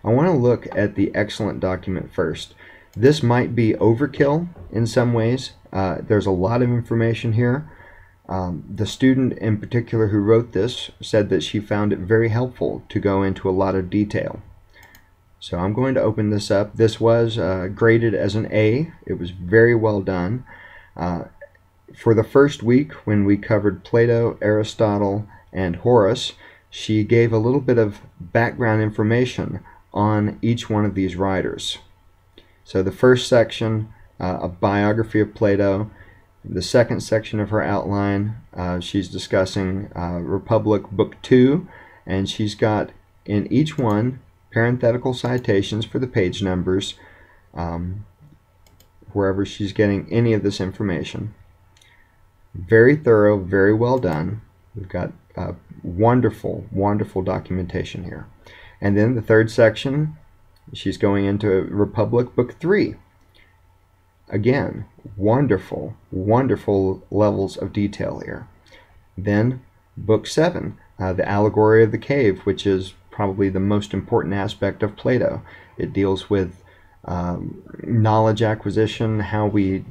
I want to look at the excellent document first. This might be overkill in some ways. There's a lot of information here. The student in particular who wrote this said that she found it very helpful to go into a lot of detail. So I'm going to open this up. This was graded as an A. It was very well done. For the first week, when we covered Plato, Aristotle, and Horace, she gave a little bit of background information on each one of these writers. So the first section, a biography of Plato. The second section of her outline, she's discussing Republic Book 2, and she's got in each one parenthetical citations for the page numbers, wherever she's getting any of this information. Very thorough, very well done. We've got wonderful, wonderful documentation here. And then the third section, she's going into Republic Book 3. Again, wonderful, wonderful levels of detail here. Then Book 7, the Allegory of the Cave, which is probably the most important aspect of Plato. It deals with knowledge acquisition, how we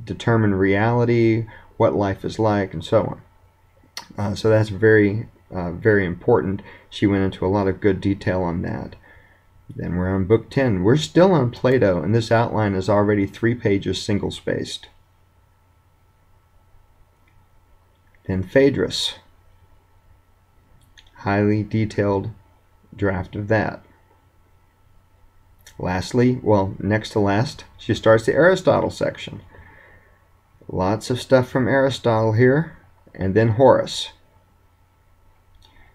determine reality, what life is like, and so on. So that's very, very important. She went into a lot of good detail on that. Then we're on Book 10. We're still on Plato, and this outline is already 3 pages single-spaced. Then Phaedrus. Highly detailed draft of that. Lastly, well, next to last, she starts the Aristotle section. Lots of stuff from Aristotle here, and then Horace.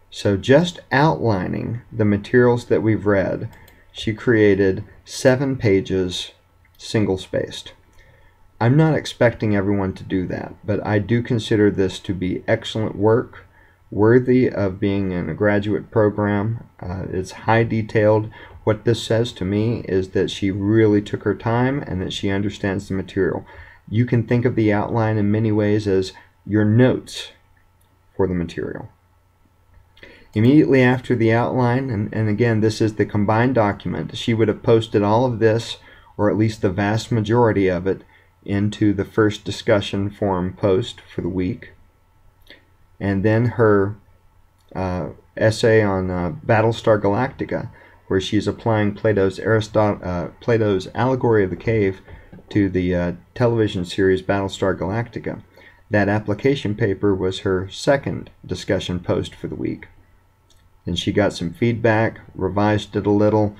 So just outlining the materials that we've read, she created 7 pages single-spaced. I'm not expecting everyone to do that, but I do consider this to be excellent work, worthy of being in a graduate program. It's high detailed. What this says to me is that she really took her time and that she understands the material. You can think of the outline in many ways as your notes for the material. Immediately after the outline, and again, this is the combined document, she would have posted all of this, or at least the vast majority of it, into the first discussion forum post for the week. And then her essay on Battlestar Galactica, where she's applying Plato's Allegory of the Cave to the television series Battlestar Galactica. That application paper was her second discussion post for the week. And she got some feedback, revised it a little,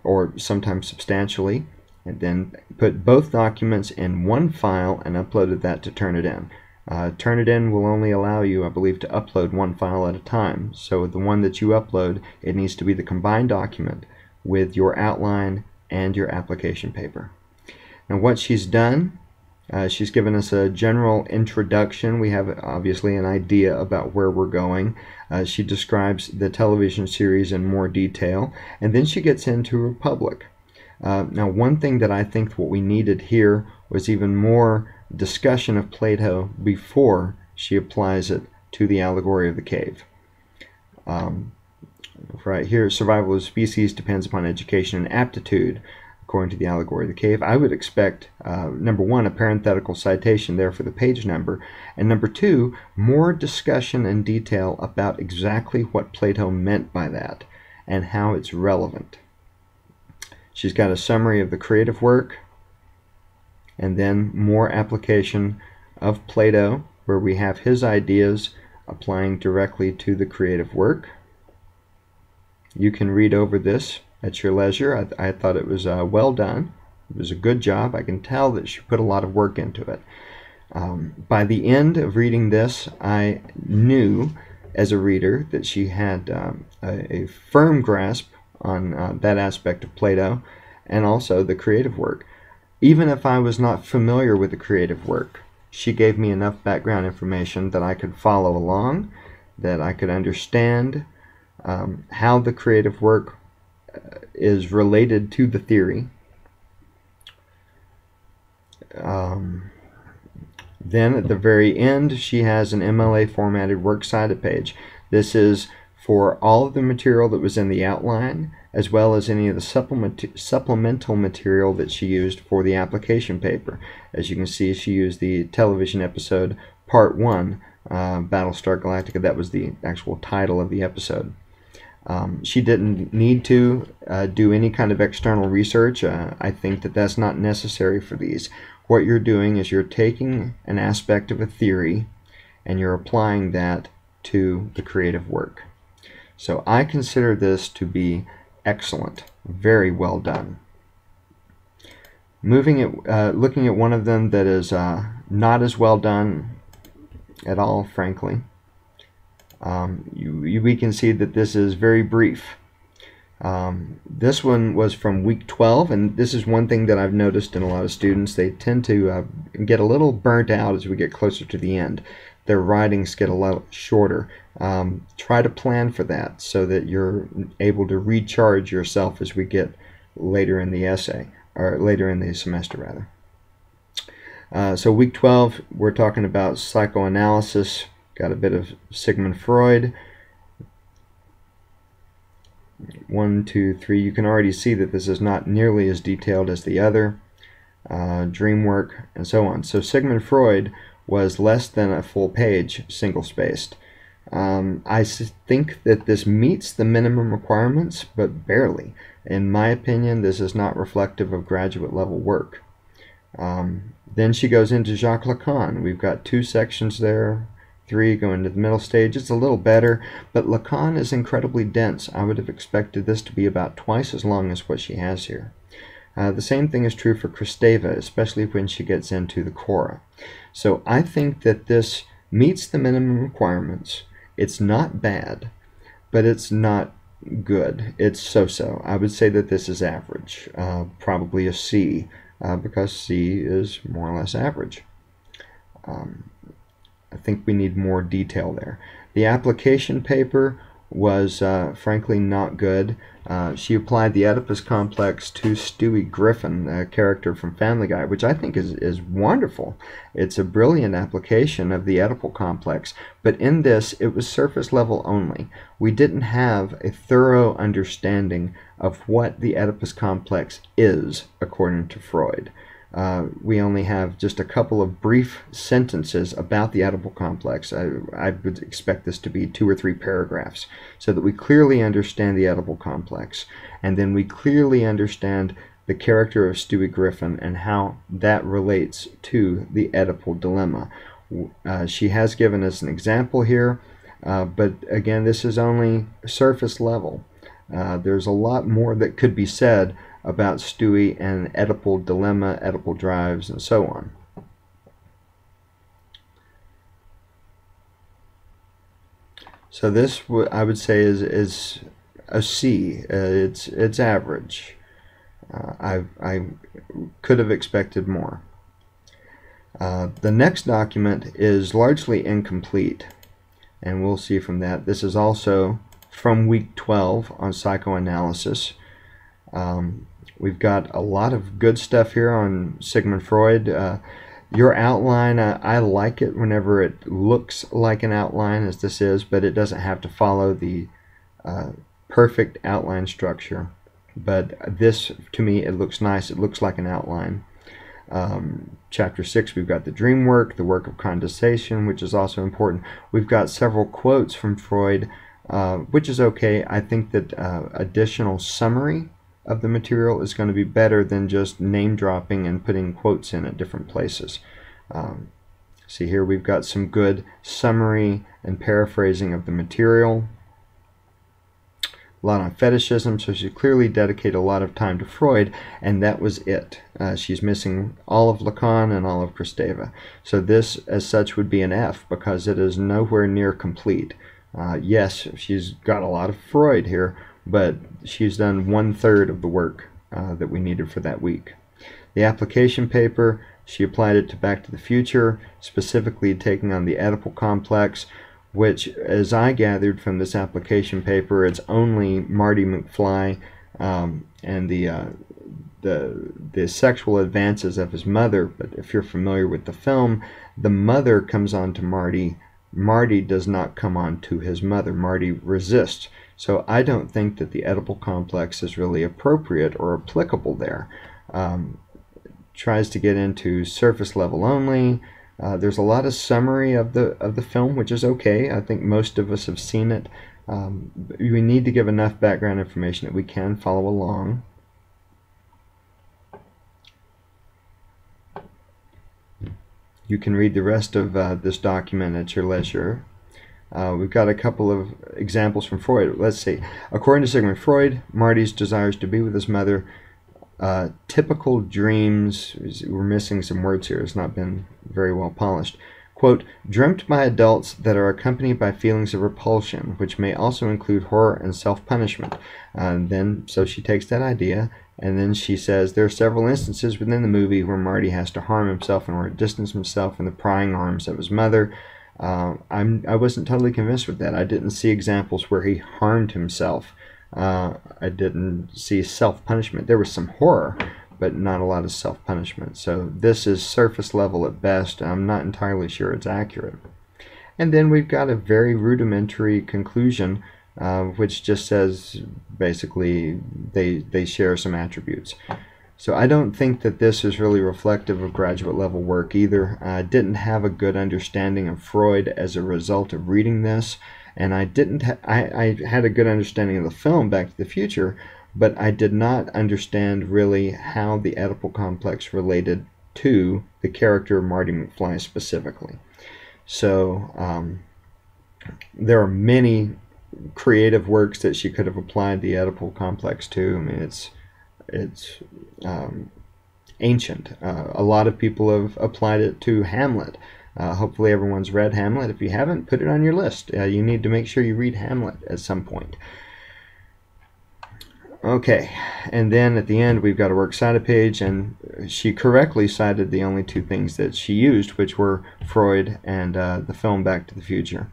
or sometimes substantially, and then put both documents in one file and uploaded that to Turnitin. Turnitin will only allow you, I believe, to upload one file at a time. So the one that you upload, it needs to be the combined document with your outline and your application paper. Now what she's done, she's given us a general introduction. We have obviously an idea about where we're going. She describes the television series in more detail, and then she gets into Republic. Now one thing that I think what we needed here was even more discussion of Plato before she applies it to the Allegory of the Cave. Right here, survival of the species depends upon education and aptitude, according to the Allegory of the Cave. I would expect, number one, a parenthetical citation there for the page number, and number two, more discussion and detail about exactly what Plato meant by that and how it's relevant. She's got a summary of the creative work, and then more application of Plato, where we have his ideas applying directly to the creative work. You can read over this at your leisure. I thought it was well done. It was a good job. I can tell that she put a lot of work into it. By the end of reading this, I knew as a reader that she had a firm grasp on that aspect of Plato and also the creative work. Even if I was not familiar with the creative work, she gave me enough background information that I could follow along, that I could understand how the creative work is related to the theory. Then at the very end, she has an MLA formatted works cited page. This is for all of the material that was in the outline as well as any of the supplemental material that she used for the application paper. As you can see, she used the television episode Part 1, Battlestar Galactica. That was the actual title of the episode. She didn't need to do any kind of external research. I think that that's not necessary for these. What you're doing is you're taking an aspect of a theory and you're applying that to the creative work. So I consider this to be excellent, very well done. Looking at one of them that is not as well done at all, frankly. We can see that this is very brief. This one was from week 12, and this is one thing that I've noticed in a lot of students. They tend to get a little burnt out as we get closer to the end. Their writings get a lot shorter. Try to plan for that so that you're able to recharge yourself as we get later in the essay, or later in the semester rather. So week 12, we're talking about psychoanalysis. Got a bit of Sigmund Freud. 1, 2, 3. You can already see that this is not nearly as detailed as the other. Dream work, and so on. So Sigmund Freud was less than a full page, single-spaced. I think that this meets the minimum requirements, but barely. In my opinion, this is not reflective of graduate level work. Then she goes into Jacques Lacan. We've got 2 sections there, 3 going to the middle stage. It's a little better, but Lacan is incredibly dense. I would have expected this to be about twice as long as what she has here. The same thing is true for Kristeva, especially when she gets into the Cora. So I think that this meets the minimum requirements. It's not bad, but it's not good. It's so-so. I would say that this is average, probably a C, because C is more or less average. I think we need more detail there. The application paper was frankly not good. She applied the Oedipus complex to Stewie Griffin, a character from Family Guy, which I think is wonderful. It's a brilliant application of the Oedipal complex, but in this it was surface level only. We didn't have a thorough understanding of what the Oedipus complex is, according to Freud. We only have just a couple of brief sentences about the Oedipal complex. I would expect this to be 2 or 3 paragraphs, so that we clearly understand the Oedipal complex, and then we clearly understand the character of Stewie Griffin and how that relates to the Oedipal dilemma. She has given us an example here, but again, this is only surface level. There's a lot more that could be said about Stewie and Oedipal dilemma, Oedipal drives, and so on. So this, I would say, is a C. It's average. I could have expected more. The next document is largely incomplete, and we'll see from that. This is also from week 12 on psychoanalysis. We've got a lot of good stuff here on Sigmund Freud. Your outline, I like it whenever it looks like an outline, as this is, but it doesn't have to follow the perfect outline structure. But this, to me, it looks nice. It looks like an outline. Chapter 6, we've got the dream work, the work of condensation, which is also important. We've got several quotes from Freud, which is okay. I think that additional summary of the material is going to be better than just name dropping and putting quotes in at different places. See here we've got some good summary and paraphrasing of the material. A lot on fetishism, so she clearly dedicated a lot of time to Freud, and that was it. She's missing all of Lacan and all of Kristeva. So this, as such, would be an F because it is nowhere near complete. Yes, she's got a lot of Freud here, but she's done 1/3 of the work that we needed for that week. The application paper, she applied it to Back to the Future, specifically taking on the Oedipal complex, which, as I gathered from this application paper, it's only Marty McFly and the sexual advances of his mother. But if you're familiar with the film, the mother comes on to Marty Marty does not come on to his mother. Marty resists. So I don't think that the Oedipal complex is really appropriate or applicable there. Tries to get into surface level only. There's a lot of summary of the film, which is okay. I think most of us have seen it. We need to give enough background information that we can follow along. You can read the rest of this document at your leisure. We've got a couple of examples from Freud. Let's see. According to Sigmund Freud, Marty's desires to be with his mother. Typical dreams, we're missing some words here, it's not been very well polished. Quote, dreamt by adults that are accompanied by feelings of repulsion, which may also include horror and self-punishment. So she takes that idea, and then she says there are several instances within the movie where Marty has to harm himself in order to distance himself from the prying arms of his mother. I wasn't totally convinced with that. I didn't see examples where he harmed himself. I didn't see self-punishment. There was some horror, but not a lot of self-punishment. So this is surface level at best. I'm not entirely sure it's accurate. And then we've got a very rudimentary conclusion, which just says basically they share some attributes. So I don't think that this is really reflective of graduate level work either. I didn't have a good understanding of Freud as a result of reading this. And I had a good understanding of the film Back to the Future, but I did not understand really how the Oedipal complex related to the character Marty McFly specifically. So there are many creative works that she could have applied the Oedipal complex to. I mean, it's ancient. A lot of people have applied it to Hamlet. Hopefully everyone's read Hamlet. If you haven't, put it on your list. You need to make sure you read Hamlet at some point. Okay, and then at the end we've got a works cited page, and she correctly cited the only two things that she used, which were Freud and the film Back to the Future.